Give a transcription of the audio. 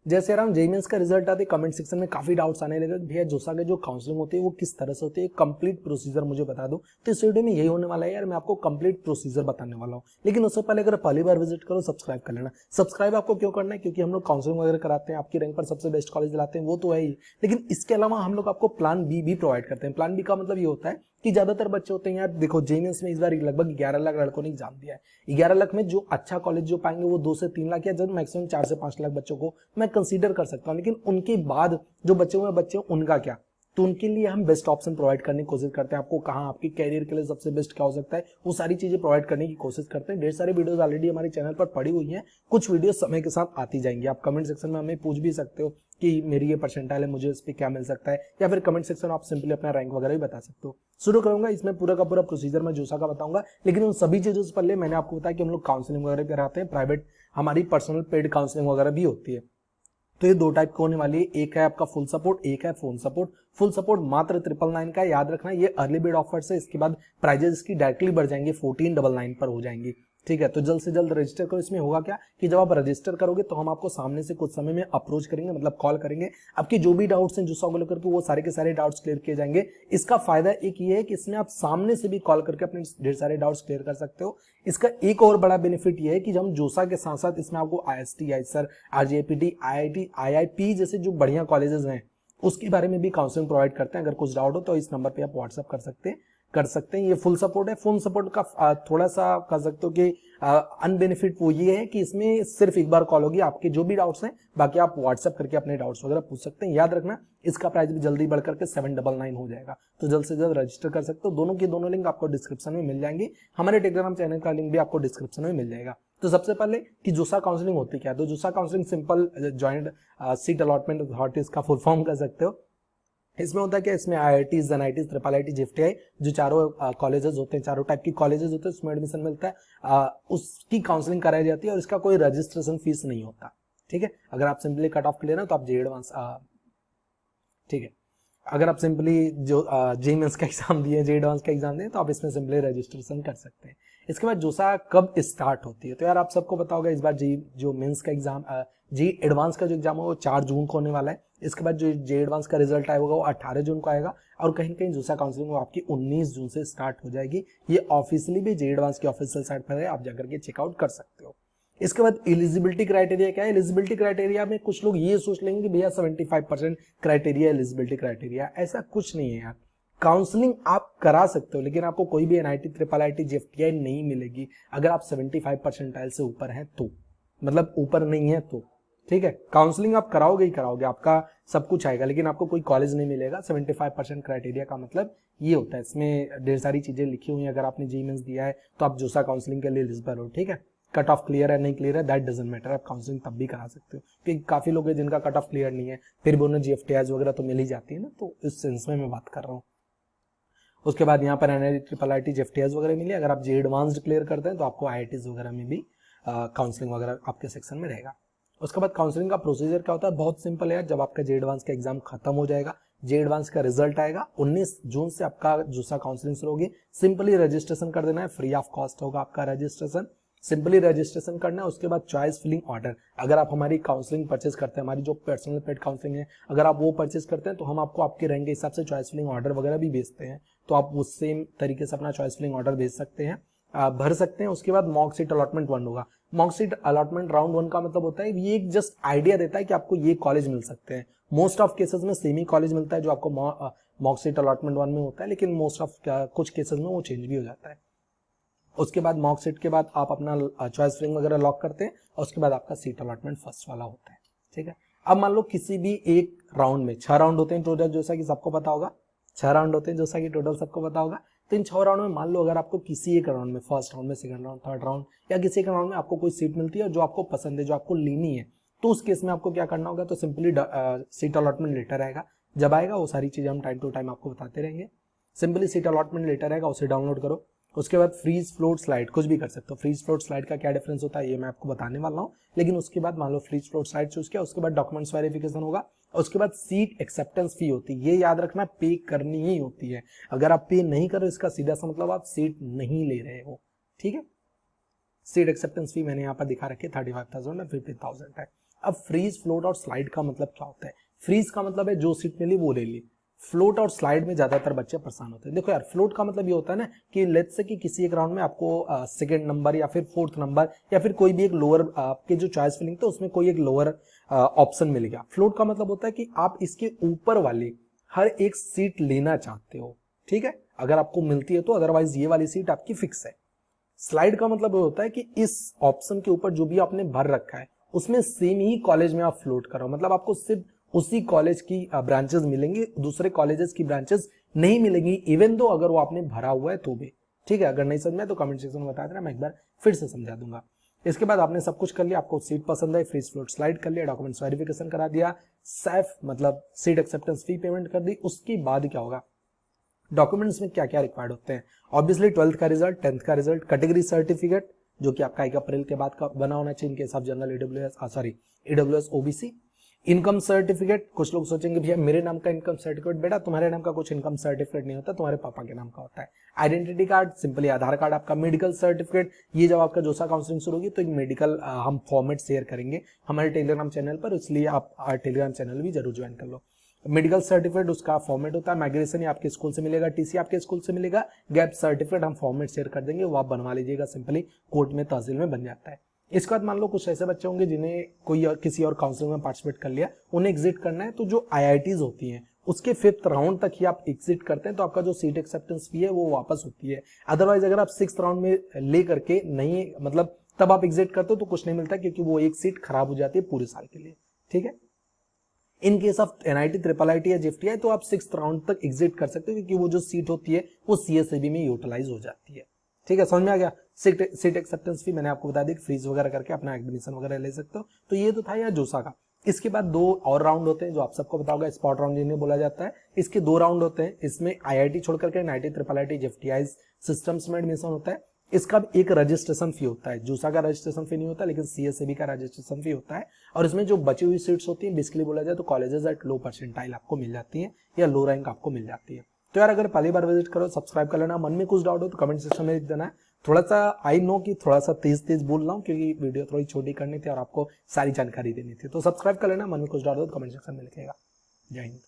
जैसे यार हम जेईई मेंस का रिजल्ट आते कमेंट सेक्शन में काफी डाउट्स आने लगे भैया जोसा के जो काउंसलिंग होती है वो किस तरह से होती है, कंप्लीट प्रोसीजर मुझे बता दो। तो इस वीडियो में यही होने वाला है यार, मैं आपको कंप्लीट प्रोसीजर बताने वाला हूँ। लेकिन उससे पहले अगर पहली बार विजिट करो सब्सक्राइब कर लेना। सब्सक्राइब आपको क्यों करना है, क्योंकि हम लोग काउंसलिंग वगैरह कराते हैं, आपकी रैंक पर सबसे बेस्ट कॉलेज लाते हैं, वो तो है ही। लेकिन इसके अलावा हम लोग आपको प्लान बी भी प्रोवाइड करते हैं। प्लान बी का मतलब ये होता है कि ज्यादातर बच्चे होते हैं यार, देखो जेईई मेंस में इस बार लगभग 11 लाख लड़कों ने एग्जाम दिया है। 11 लाख में जो अच्छा कॉलेज जो पाएंगे वो 2 से 3 लाख या जब मैक्सिमम 4 से 5 लाख बच्चों को मैं कंसीडर कर सकता हूँ। लेकिन उनके बाद जो बचे हुए बच्चे उनका क्या, तो उनके लिए हम बेस्ट ऑप्शन प्रोवाइड करने की कोशिश करते हैं। आपको कहाँ आपके कैरियर के लिए सबसे बेस्ट क्या हो सकता है वो सारी चीजें प्रोवाइड करने की कोशिश करते हैं। ढेर सारी वीडियोस ऑलरेडी हमारे चैनल पर पड़ी हुई हैं, कुछ वीडियो समय के साथ आती जाएंगी। आप कमेंट सेक्शन में हमें पूछ भी सकते हो कि मेरी ये परसेंटाइल है, मुझे इस पर क्या मिल सकता है, या फिर कमेंट सेक्शन में आप सिंपली अपना रैंक वगैरह भी बता सकते हो। शुरू करूंगा, इसमें पूरा का पूरा प्रोसीजर मैं जोसा का बताऊंगा। लेकिन उन सभी चीजों से पहले मैंने आपको बताया कि हम लोग काउंसलिंग वगैरह कराते हैं, प्राइवेट हमारी पर्सनल पेड काउंसलिंग वगैरह भी होती है। तो ये 2 टाइप की होने वाली है, एक है आपका फुल सपोर्ट, एक है फोन सपोर्ट। फुल सपोर्ट मात्र 999 का, याद रखना ये अर्ली बिड ऑफर से, इसके बाद प्राइजेस इसकी डायरेक्टली बढ़ जाएंगे, 1499 पर हो जाएंगी। ठीक है, तो जल्द से जल्द रजिस्टर करो। इसमें होगा क्या कि जब आप रजिस्टर करोगे तो हम आपको सामने से कुछ समय में अप्रोच करेंगे, मतलब कॉल करेंगे। आपकी जो भी डाउट्स हैं जोसा को लेकर के वो सारे के सारे डाउट्स क्लियर किए जाएंगे। इसका फायदा एक ये है कि इसमें आप सामने से भी कॉल करके अपने ढेर सारे डाउट्स क्लियर कर सकते हो। इसका एक और बड़ा बेनिफिट ये है कि हम जोसा के साथ साथ इसमें आपको आईएसटी, आईसर, आरजीआईपीटी, आईआईटी, आईआईपी जैसे जो बढ़िया कॉलेजेस हैं उसके बारे में भी काउंसलिंग प्रोवाइड करते हैं। अगर कुछ डाउट हो तो इस नंबर पे आप व्हाट्सअप कर सकते हैं। ये फुल सपोर्ट है। फुल सपोर्ट का थोड़ा सा कह सकते हो कि अनबेनिफिट वो ये है कि इसमें सिर्फ एक बार कॉल होगी, आपके जो भी डाउट्स हैं बाकी आप व्हाट्सअप करके अपने डाउट्स वगैरह पूछ सकते हैं। याद रखना इसका प्राइस भी जल्दी बढ़कर के 799 हो जाएगा, तो जल्द से जल्द रजिस्टर कर सकते हो। दोनों की दोनों लिंक आपको डिस्क्रिप्शन में मिल जाएंगे। हमारे टेलीग्राम चैनल का लिंक भी आपको डिस्क्रिप्शन में मिल जाएगा। तो सबसे पहले कि जोसा काउंसलिंग होती क्या है, तो जोसा counselling simple joint seat allotment authorities का फुल फॉर्म कर सकते हो। इसमें होता है कि इसमें आईआईटीज, एनआईटीज, ट्रिपल आईटी, जेएफटीआई जो चारों कॉलेजेस होते हैं, चारों टाइप की कॉलेजेस होते हैं, उसमें एडमिशन मिलता है। उसकी काउंसलिंग कराई जाती है और इसका कोई रजिस्ट्रेशन फीस नहीं होता। ठीक है, अगर आप सिंपली कट ऑफ क्लियर है तो आप जेईई एडवांस, ठीक है, अगर आप सिंपली जो जेईई मेंस का एग्जाम दिए, जेईई एडवांस का एग्जाम दिए तो आप इसमें सिंपली रजिस्ट्रेशन कर सकते हैं। इसके बाद जोसा कब स्टार्ट होती है, तो यार आप सबको पता होगा इस बार जेईई जो मेंस का एग्जाम, जेईई एडवांस का जो एग्जाम है वो 4 जून को होने वाला है। इसके बाद जो जेईई एडवांस का रिजल्ट आएगा वो 18 जून को आएगा, और कहीं कहीं जोसा काउंसलिंग वो आपकी 19 जून से स्टार्ट हो जाएगी। ये ऑफिशियली भी जेईई एडवांस की ऑफिशियल साइट पर है, आप जाकर के चेकआउट कर सकते हो। इसके बाद एलिजिबिलिटी क्राइटेरिया क्या है। एलिजिबिलिटी क्राइटेरिया में कुछ लोग ये सोच लेंगे कि भैया 75% क्राइटेरिया एलिजिबिलिटी क्राइटेरिया, ऐसा कुछ नहीं है यार। काउंसलिंग आप करा सकते हो लेकिन आपको कोई भी एनआईटी, ट्रिपल आईटी, जेएफटीआई नहीं मिलेगी अगर आप 75 परसेंटाइल से ऊपर हैं तो, मतलब ऊपर नहीं है तो। ठीक है, काउंसलिंग आप कराओगे ही कराओगे, आपका सब कुछ आएगा, लेकिन आपको कोई कॉलेज नहीं मिलेगा। 75% क्राइटेरिया का मतलब ये होता है। इसमें ढेर सारी चीजें लिखी हुई हैं। अगर आपने जेईई मेंस दिया है तो आप जोसा काउंसलिंग के लिए एलिजिबल हो। ठीक है, कट ऑफ क्लियर है नहीं क्लियर है दैट डजंट मैटर, आप काउंसलिंग तब भी करा सकते हो, क्योंकि काफी लोग हैं जिनका कट ऑफ क्लियर नहीं है, फिर भी उन्हें जीएफटीआई वगैरह तो मिल ही जाती है ना, तो इस सेंस में मैं बात कर रहा हूँ। उसके बाद यहाँ पर एनआईटी, ट्रिपल आईटी, जेएफटीआई वगैरह मिली। अगर आप जेईई एडवांस्ड क्लियर करते हैं तो आपको आईआईटीज वगैरह में भी काउंसलिंग वगैरह आपके सेक्शन में रहेगा। उसके बाद काउंसलिंग का प्रोसीजर क्या होता है, बहुत सिंपल है। जब आपका जेईई एडवांस का एग्जाम खत्म हो जाएगा, जेईई एडवांस का रिजल्ट आएगा, 19 जून से आपका जोसा काउंसलिंग शुरू होगी। सिंपली रजिस्ट्रेशन कर देना है, फ्री ऑफ कॉस्ट होगा आपका रजिस्ट्रेशन। सिंपली रजिस्ट्रेशन करना है। उसके बाद चॉइस फिलिंग ऑर्डर, अगर आप हमारी काउंसलिंग परचेज करते हैं, हमारी जो पर्सनल पेड काउंसलिंग है अगर आप वो परचेज करते हैं तो हम आपको आपके रैंक के हिसाब से चॉइस फिलिंग ऑर्डर वगैरह भी भेजते हैं, तो आप उस सेम तरीके से अपना चॉइस फिलिंग ऑर्डर भेज सकते हैं, भर सकते हैं। उसके बाद मॉक सीट अलॉटमेंट 1 होगा। मॉक सीट अलॉटमेंट राउंड 1 का मतलब होता है ये एक जस्ट आइडिया देता है कि आपको ये कॉलेज मिल सकते हैं। मोस्ट ऑफ केसेस में सेमी कॉलेज मिलता है जो आपको मॉक सीट अलॉटमेंट 1 में होता है, लेकिन मोस्ट ऑफ कुछ केसेस में वो चेंज भी हो जाता है। उसके बाद मॉक सीट के बाद आप अपना चॉइस फिलिंग वगैरह लॉक करते हैं और उसके बाद आपका सीट अलॉटमेंट फर्स्ट वाला होता है। ठीक है, अब मान लो किसी भी एक राउंड में 6 राउंड होते हैं टोटल, जैसा कि सबको पता होगा 6 राउंड होते हैं, जैसा कि टोटल सबको पता होगा। तो इन 6 राउंड में मान लो अगर आपको किसी एक राउंड में, फर्स्ट राउंड में, सेकंड राउंड, थर्ड राउंड या किसी एक राउंड में आपको कोई सीट मिलती है जो आपको पसंद है, जो आपको लेनी है, तो उस केस में आपको क्या करना होगा, तो सिंपली सीट अलॉटमेंट लेटर आएगा। जब आएगा वो सारी चीजें हम टाइम टू टाइम आपको बताते रहेंगे। सिंपली सीट अलॉटमेंट लेटर आएगा, उसे डाउनलोड करो। उसके बाद फ्रीज फ्लोट स्लाइड, कुछ भी कर सकते हो। फ्रीज फ्लोट स्लाइड का क्या डिफरेंस होता है ये मैं आपको बताने वाला हूँ, लेकिन उसके बाद मान लो फ्रीज फ्लोट स्लाइड चूज किया, उसके बाद डॉक्यूमेंट्स वेरिफिकेशन होगा, उसके बाद सीट एक्सेप्टेंस फी होती है। ये याद रखना, पे करनी ही होती है। अगर आप पे नहीं कर रहे हो इसका सीधा सा मतलब आप सीट नहीं ले रहे हो। ठीक है, सीट एक्सेप्टेंस फी मैंने यहाँ पर दिखा रखी है 35,000 और 50,000 है। अब फ्रीज, फ्लोट और स्लाइड का मतलब क्या होता है? फ्रीज का मतलब है जो सीट मिली वो ले ली। फ्लोट और स्लाइड में ज्यादातर बच्चे परेशान होते हैं। देखो यार, फ्लोट का मतलब ये होता है ना कि लेट्स से कि किसी एक राउंड में आपको सेकंड नंबर या फिर फोर्थ नंबर या फिर कोई भी एक लोअर आपके जो चॉइस फिलिंग थे उसमें कोई एक लोअर ऑप्शन मिल गया। फ्लोट का मतलब होता है कि आप इसके ऊपर वाली हर एक सीट लेना चाहते हो, ठीक है, अगर आपको मिलती है तो, अदरवाइज ये वाली सीट आपकी फिक्स है। स्लाइड का मतलब ये होता है कि इस ऑप्शन के ऊपर जो भी आपने भर रखा है उसमें सेम ही कॉलेज में आप फ्लोट करो, मतलब आपको सिर्फ उसी कॉलेज की ब्रांचेस मिलेंगी, दूसरे कॉलेजेस की ब्रांचेस नहीं मिलेंगी, इवन दो अगर वो आपने भरा हुआ है तो भी, ठीक है। अगर नहीं समझ में तो कमेंट सेक्शन में बता देना, मैं एक बार फिर से समझा दूंगा। इसके बाद आपने सब कुछ कर लिया, आपको सीट पसंद है, फ्रीज फ्लोट स्लाइड कर लिया, डॉक्यूमेंट्स वेरिफिकेशन करा दिया, सैफ मतलब सीट एक्सेप्टेंस फी पेमेंट कर दी। उसके बाद क्या होगा, डॉक्यूमेंट्स में क्या क्या रिक्वायर्ड होते हैं? ऑब्वियसली 12th का रिजल्ट, 10th का रिजल्ट, कैटेगरी सर्टिफिकेट जो कि आपका 1 अप्रैल के बाद का बना होना चाहिए इनके हिसाब general EWS OBC, income certificate. कुछ लोग सोचेंगे भैया मेरे नाम का इनकम सर्टिफिकेट, बेटा तुम्हारे नाम का कुछ इनकम सर्टिफिकेट नहीं होता, तुम्हारे पापा के नाम का होता है। आइडेंटिटी कार्ड, सिंपली आधार कार्ड आपका। मेडिकल सर्टिफिकेट, ये जब आपका जोसा काउंसलिंग शुरू होगी तो एक मेडिकल हम फॉर्मेट शेयर करेंगे हमारे टेलीग्राम चैनल पर, इसलिए आप टेलीग्राम चैनल भी जरूर ज्वाइन कर लो। मेडिकल सर्टिफिकेट उसका फॉर्मेट होता है, माइग्रेशन आपके स्कूल से मिलेगा, टीसी आपके स्कूल से मिलेगा, गैप सर्टिफिकेट हम फॉर्मेट शेयर कर देंगे, वो आप बनवा लीजिएगा, सिंपली कोर्ट में तहसील में बन जाता है। इसके बाद मान लो कुछ ऐसे बच्चे होंगे जिन्हें कोई और किसी और काउंसिलिंग में पार्टिसिपेट कर लिया, उन्हें एग्जिट करना है, तो जो आईआईटीज होती हैं उसके 5th राउंड तक ही आप एग्जिट करते हैं तो आपका जो सीट एक्सेप्टेंस फी है वो वापस होती है। अदरवाइज अगर आप 6th राउंड में ले करके नहीं, मतलब तब आप एग्जिट करते हो तो कुछ नहीं मिलता, क्योंकि वो एक सीट खराब हो जाती है पूरे साल के लिए, ठीक है। In case of NIT, triple IT या जेएफटीआई तो आप 6th राउंड तक एग्जिट कर सकते हो, क्योंकि वो जो सीट होती है वो सीएसएबी में यूटिलाइज हो जाती है, ठीक है। समझ में आ गया? सीट एक्सेप्टेंस फी मैंने आपको बता दी, फ्रीज वगैरह करके अपना एडमिशन वगैरह ले सकते हो। तो ये तो था यार जोसा का। इसके बाद 2 और राउंड होते हैं जो आप सबको पता होगा, स्पॉट राउंड जिन्हें बोला जाता है। इसके 2 राउंड होते हैं, इसमें आईआईटी छोड़कर के एनआईटी, ट्रिपल आईटी, जेएफटीआई सिस्टम्स में एडमिशन होता है। इसका भी एक रजिस्ट्रेशन फी होता है, जूसा का रजिस्ट्रेशन फी नहीं होता, लेकिन सीएसएबी का रजिस्ट्रेशन फी होता है। और इसमें जो बची हुई सीट्स होती हैं, बेसिकली बोला जाए तो कॉलेजेस एट लो परसेंटाइल आपको मिल जाती हैं या लो रैंक आपको मिल जाती है। तो यार अगर पहली बार विजिट करो, सब्सक्राइब कर लेना। मन में कुछ डाउट हो तो कमेंट सेक्शन में लिख देना है। थोड़ा सा आई नो कि थोड़ा सा तेज बोल रहा हूँ, क्योंकि वीडियो थोड़ी छोटी करनी थी और आपको सारी जानकारी देनी थी। तो सब्सक्राइब कर लेना, मन में कुछ डाउट हो तो कमेंट सेक्शन में लिखेगा। जय हिंद।